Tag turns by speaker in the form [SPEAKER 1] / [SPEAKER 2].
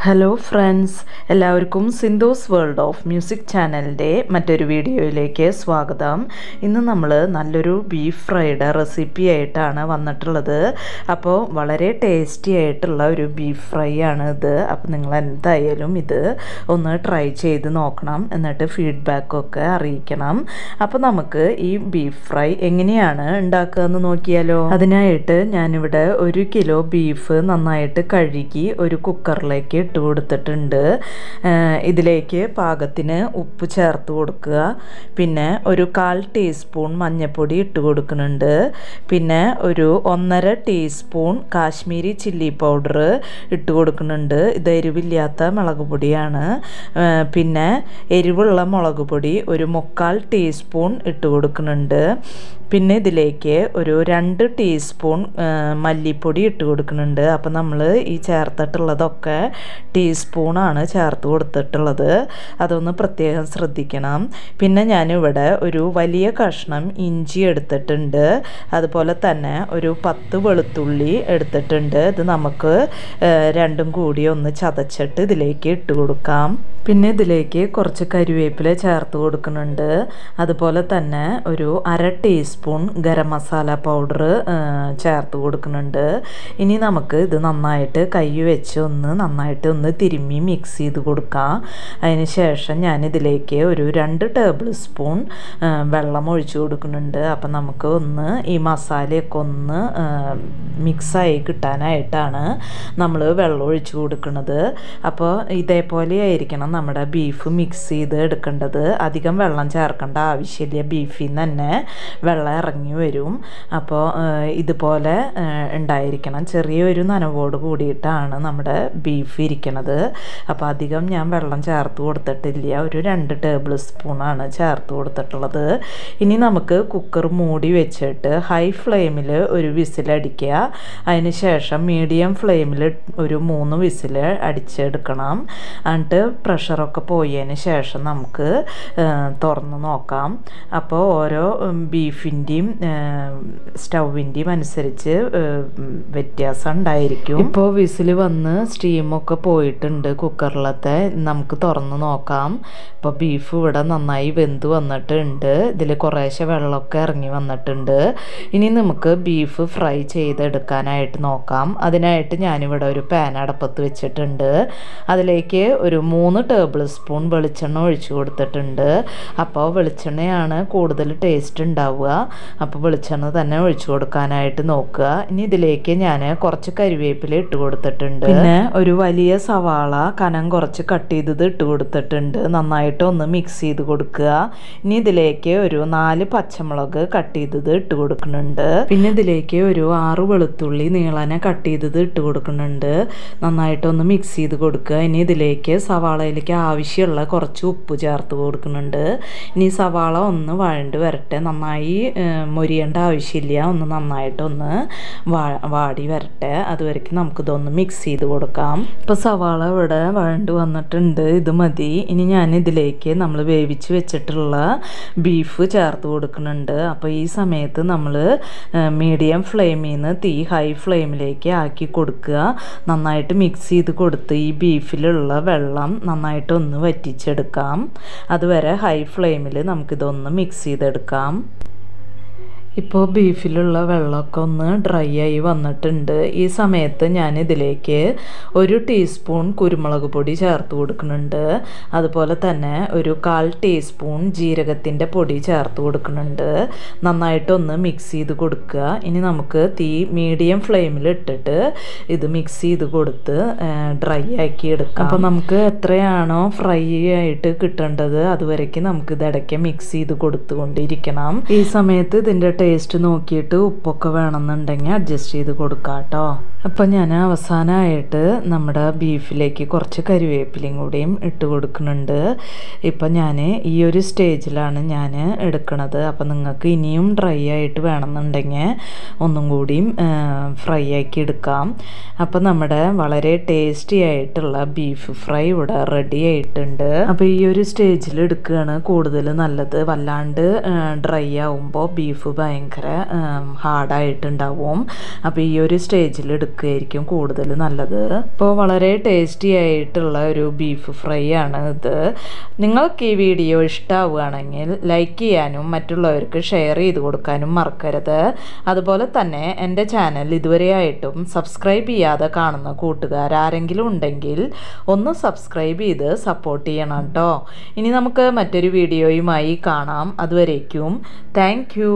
[SPEAKER 1] Hello friends, എല്ലാവർക്കും Sindhu's world of music ചാനലിൻ്റെ മറ്റൊരു വീഡിയോയിലേക്ക് സ്വാഗതം. ഇന്ന് നമ്മൾ നല്ലൊരു ബീഫ് ഫ്രൈയുടെ റെസിപ്പി ആയിട്ടാണ് വന്നിട്ടുള്ളത്. അപ്പോൾ വളരെ ടേസ്റ്റി ആയിട്ടുള്ള ഒരു ബീഫ് ഫ്രൈ ആണ് ഇത്. അപ്പോൾ നിങ്ങൾ എന്തായാലും ഇത് ഒന്ന് ട്രൈ ചെയ്ത് നോക്കണം, എന്നിട്ട് ഫീഡ്ബാക്കൊക്കെ അറിയിക്കണം. അപ്പോൾ നമുക്ക് ഈ ബീഫ് ഫ്രൈ എങ്ങനെയാണ് ഉണ്ടാക്കുക എന്ന് നോക്കിയാലോ. അതിനായിട്ട് ഞാനിവിടെ 1 കിലോ ബീഫ് നന്നായിട്ട് കഴുകി ഒരു കുക്കറിലേക്ക് ഇട്ട് കൊടുത്തിട്ടുണ്ട്. ഇതിലേക്ക് പാകത്തിന് ഉപ്പ് ചേർത്ത് കൊടുക്കുക. പിന്നെ ഒരു 1/4 ടീസ്പൂൺ മഞ്ഞൾപ്പൊടി ഇട്ട് കൊടുക്കുന്നുണ്ട്. പിന്നെ ഒരു 1.5 ടീസ്പൂൺ കാശ്മീരി ചില്ലി പൗഡർ ഇട്ട് കൊടുക്കുന്നുണ്ട്. ഇത് എരിവില്ലാത്ത മുളക് പൊടിയാണ്. പിന്നെ എരിവുള്ള മുളക് പൊടി ഒരു 3/4 ടീസ്പൂൺ ഇട്ട് കൊടുക്കുന്നുണ്ട്. പിന്നെ ഇതിലേക്ക് ഒരു 2 ടീസ്പൂൺ മല്ലിപ്പൊടി ഇട്ട് കൊടുക്കുന്നുണ്ട്. അപ്പോൾ നമ്മൾ ഈ ചേർത്തിട്ടുള്ളതൊക്കെ ടീസ്പൂണാണ് ചേർത്ത് കൊടുത്തിട്ടുള്ളത്. അതൊന്ന് പ്രത്യേകം ശ്രദ്ധിക്കണം. പിന്നെ ഞാനിവിടെ ഒരു വലിയ കഷ്ണം ഇഞ്ചി എടുത്തിട്ടുണ്ട്. അതുപോലെ തന്നെ ഒരു 10 വെളുത്തുള്ളി എടുത്തിട്ടുണ്ട്. ഇത് നമുക്ക് രണ്ടും കൂടി ഒന്ന് ചതച്ചിട്ട് ഇതിലേക്ക് ഇട്ട് കൊടുക്കാം. പിന്നെ ഇതിലേക്ക് കുറച്ച് കരിവേപ്പില ചേർത്ത് കൊടുക്കുന്നുണ്ട്. അതുപോലെ തന്നെ ഒരു 1/2 ടീസ്പൂൺ ഗരം മസാല പൗഡർ ചേർത്ത് കൊടുക്കുന്നുണ്ട്. ഇനി നമുക്ക് ഇത് നന്നായിട്ട് കൈ വെച്ച് നന്നായിട്ട് തിരുമ്മി മിക്സ് ചെയ്ത് കൊടുക്കാം. അതിന് ശേഷം ഞാനിതിലേക്ക് ഒരു 2 ടേബിൾ സ്പൂൺ വെള്ളം ഒഴിച്ചു കൊടുക്കുന്നുണ്ട്. അപ്പം നമുക്ക് ഈ മസാലയൊക്കെ മിക്സായി കിട്ടാനായിട്ടാണ് നമ്മൾ വെള്ളം ഒഴിച്ചു കൊടുക്കുന്നത്. അപ്പോൾ ഇതേപോലെ ആയിരിക്കണം നമ്മുടെ ബീഫ് മിക്സ് ചെയ്ത് എടുക്കേണ്ടത്. അധികം വെള്ളം ചേർക്കേണ്ട ആവശ്യമില്ല, ബീഫിൽ നിന്ന് തന്നെ വെള്ളം ഇറങ്ങി വരും. അപ്പോൾ ഇതുപോലെ ഉണ്ടായിരിക്കണം. ചെറിയൊരു നനവോട് കൂടിയിട്ടാണ് നമ്മുടെ ബീഫ് ഇരിക്കുന്നത്. അപ്പോൾ അധികം ഞാൻ വെള്ളം ചേർത്ത് കൊടുത്തിട്ടില്ല, ഒരു 2 ടേബിൾ സ്പൂണാണ് ചേർത്ത് കൊടുത്തിട്ടുള്ളത്. ഇനി നമുക്ക് കുക്കർ മൂടി വെച്ചിട്ട് ഹൈ ഫ്ലെയിമിൽ ഒരു വിസിലടിക്കുക. അതിന് ശേഷം മീഡിയം ഫ്ലെയിമിൽ ഒരു 3 വിസിൽ അടിച്ചെടുക്കണം. എന്നിട്ട് പ്രഷറൊക്കെ പോയതിന് ശേഷം നമുക്ക് തുറന്ന് നോക്കാം. അപ്പോൾ ഓരോ ബീഫിൻ്റെയും സ്റ്റൗവിൻ്റെയും അനുസരിച്ച് വ്യത്യാസം ഉണ്ടായിരിക്കും. ഇപ്പോൾ വിസിൽ വന്ന് സ്റ്റീമൊക്കെ പോയിട്ടുണ്ട് കുക്കറിലത്തെ. നമുക്ക് തുറന്ന് നോക്കാം. ഇപ്പോൾ ബീഫ് ഇവിടെ നന്നായി വെന്ത് വന്നിട്ടുണ്ട്. ഇതിൽ കുറേശ്ശെ വെള്ളമൊക്കെ ഇറങ്ങി വന്നിട്ടുണ്ട്. ഇനി നമുക്ക് ബീഫ് ഫ്രൈ ചെയ്തെടുക്കാനായിട്ട് നോക്കാം. അതിനായിട്ട് ഞാനിവിടെ ഒരു പാൻ അടപ്പത്ത് വെച്ചിട്ടുണ്ട്. അതിലേക്ക് ഒരു 3 ടേബിൾ സ്പൂൺ വെളിച്ചെണ്ണ ഒഴിച്ചു കൊടുത്തിട്ടുണ്ട്. അപ്പോൾ വെളിച്ചെണ്ണയാണ് കൂടുതൽ ടേസ്റ്റ് ഉണ്ടാവുക. അപ്പോൾ വെളിച്ചെണ്ണ തന്നെ ഒഴിച്ചു കൊടുക്കാനായിട്ട് നോക്കുക. ഇനി ഇതിലേക്ക് ഞാൻ കുറച്ച് കരിവേപ്പില ഇട്ട് കൊടുത്തിട്ടുണ്ട്. പിന്നെ ഒരു വലിയ സവാള കനം കുറച്ച് കട്ട് ചെയ്തത് ഇട്ട് കൊടുത്തിട്ടുണ്ട്. നന്നായിട്ട് മിക്സ് ചെയ്ത് കൊടുക്കുക. ഇനി ഇതിലേക്ക് ഒരു 4 പച്ചമുളക് കട്ട് ചെയ്തത് ഇട്ട് കൊടുക്കുന്നുണ്ട്. പിന്നെ ഇതിലേക്ക് ഒരു 6 വെളുത്തുള്ളി നീളനെ കട്ട് ചെയ്തത് ഇട്ട് കൊടുക്കുന്നുണ്ട്. നന്നായിട്ട് മിക്സ് ചെയ്ത് കൊടുക്കുക. ഇനി ഇതിലേക്ക് സവാളയിലേക്ക് ആവശ്യമുള്ള കുറച്ച് ഉപ്പ് ചേർത്ത് കൊടുക്കുന്നുണ്ട്. ഇനി സവാള വഴണ്ട് വരട്ടെ. നന്നായി മൊരിയേണ്ട ആവശ്യമില്ല, നന്നായിട്ട് വാടി വരട്ടെ. അതുവരെയ്ക്ക് നമുക്കിതൊന്ന് മിക്സ് ചെയ്ത് കൊടുക്കാം. ഇപ്പോൾ സവാള ഇവിടെ വഴണ്ട് വന്നിട്ടുണ്ട്. ഇത് മതി. ഇനി ഞാൻ ഇതിലേക്ക് നമ്മൾ വേവിച്ച് വെച്ചിട്ടുള്ള ബീഫ് ചേർത്ത് കൊടുക്കുന്നുണ്ട്. അപ്പോൾ ഈ സമയത്ത് നമ്മൾ മീഡിയം ഫ്ലെയിമിൽ നിന്ന് തീ ഹൈ ഫ്ലെയിമിലേക്ക് ആക്കി കൊടുക്കുക. നന്നായിട്ട് മിക്സ് ചെയ്ത് കൊടുത്ത് ഈ ബീഫിലുള്ള വെള്ളം നന്നായിട്ട് വറ്റിച്ചെടുക്കാം. അതുവരെ ഹൈ ഫ്ലെയിമിൽ നമുക്കിതൊന്ന് മിക്സ് ചെയ്തെടുക്കാം. ഇപ്പോൾ ബീഫിലുള്ള വെള്ളമൊക്കെ ഡ്രൈ ആയി വന്നിട്ടുണ്ട്. ഈ സമയത്ത് ഞാൻ ഇതിലേക്ക് 1 ടീസ്പൂൺ കുരുമുളക് പൊടി ചേർത്ത് കൊടുക്കുന്നുണ്ട്. അതുപോലെ തന്നെ ഒരു 1/4 ടീസ്പൂൺ ജീരകത്തിൻ്റെ പൊടി ചേർത്ത് കൊടുക്കുന്നുണ്ട്. നന്നായിട്ട് മിക്സ് ചെയ്ത് കൊടുക്കുക. ഇനി നമുക്ക് തീ മീഡിയം ഫ്ലെയിമിൽ ഇട്ടിട്ട് ഇത് മിക്സ് ചെയ്ത് കൊടുത്ത് ഡ്രൈ ആക്കി എടുക്കാം. അപ്പോൾ നമുക്ക് എത്രയാണോ ഫ്രൈ ആയിട്ട് കിട്ടേണ്ടത് അതുവരേക്കും നമുക്ക് ഇടയ്ക്ക് മിക്സ് ചെയ്ത് കൊടുത്തുകൊണ്ടിരിക്കണം. ഈ സമയത്ത് ഇതിൻ്റെ ടേസ്റ്റ് നോക്കിയിട്ട് ഉപ്പൊക്കെ വേണമെന്നുണ്ടെങ്കിൽ അഡ്ജസ്റ്റ് ചെയ്ത് കൊടുക്കാം കേട്ടോ. അപ്പം ഞാൻ അവസാനമായിട്ട് നമ്മുടെ ബീഫിലേക്ക് കുറച്ച് കരിവേപ്പിലയും കൂടിയും ഇട്ട് കൊടുക്കുന്നുണ്ട്. ഇപ്പം ഞാൻ ഈ ഒരു സ്റ്റേജിലാണ് ഞാൻ എടുക്കുന്നത്. അപ്പം നിങ്ങൾക്ക് ഇനിയും ഡ്രൈ ആയിട്ട് വേണമെന്നുണ്ടെങ്കിൽ ഒന്നും കൂടിയും ഫ്രൈ ആക്കി എടുക്കാം. അപ്പം നമ്മുടെ വളരെ ടേസ്റ്റി ആയിട്ടുള്ള ബീഫ് ഫ്രൈ ഇവിടെ റെഡി ആയിട്ടുണ്ട്. അപ്പോൾ ഈ ഒരു സ്റ്റേജിൽ എടുക്കുകയാണ് കൂടുതൽ നല്ലത്. വല്ലാണ്ട് ഡ്രൈ ആവുമ്പോൾ ബീഫ് ഭയങ്കര ഭയങ്കര ഹാർഡായിട്ടുണ്ടാവും. അപ്പോൾ ഈ ഒരു സ്റ്റേജിൽ എടുക്കുകയായിരിക്കും കൂടുതൽ നല്ലത്. ഇപ്പോൾ വളരെ ടേസ്റ്റി ആയിട്ടുള്ള ഒരു ബീഫ് ഫ്രൈ ആണ് ഇത്. നിങ്ങൾക്ക് ഈ വീഡിയോ ഇഷ്ടമാവുകയാണെങ്കിൽ ലൈക്ക് ചെയ്യാനും മറ്റുള്ളവർക്ക് ഷെയർ ചെയ്ത് കൊടുക്കാനും മറക്കരുത്. അതുപോലെ തന്നെ എൻ്റെ ചാനൽ ഇതുവരെയായിട്ടും സബ്സ്ക്രൈബ് ചെയ്യാതെ കാണുന്ന കൂട്ടുകാർ ആരെങ്കിലും ഉണ്ടെങ്കിൽ ഒന്ന് സബ്സ്ക്രൈബ് ചെയ്ത് സപ്പോർട്ട് ചെയ്യണം കേട്ടോ. ഇനി നമുക്ക് മറ്റൊരു വീഡിയോയുമായി കാണാം. അതുവരേക്കും താങ്ക് യു.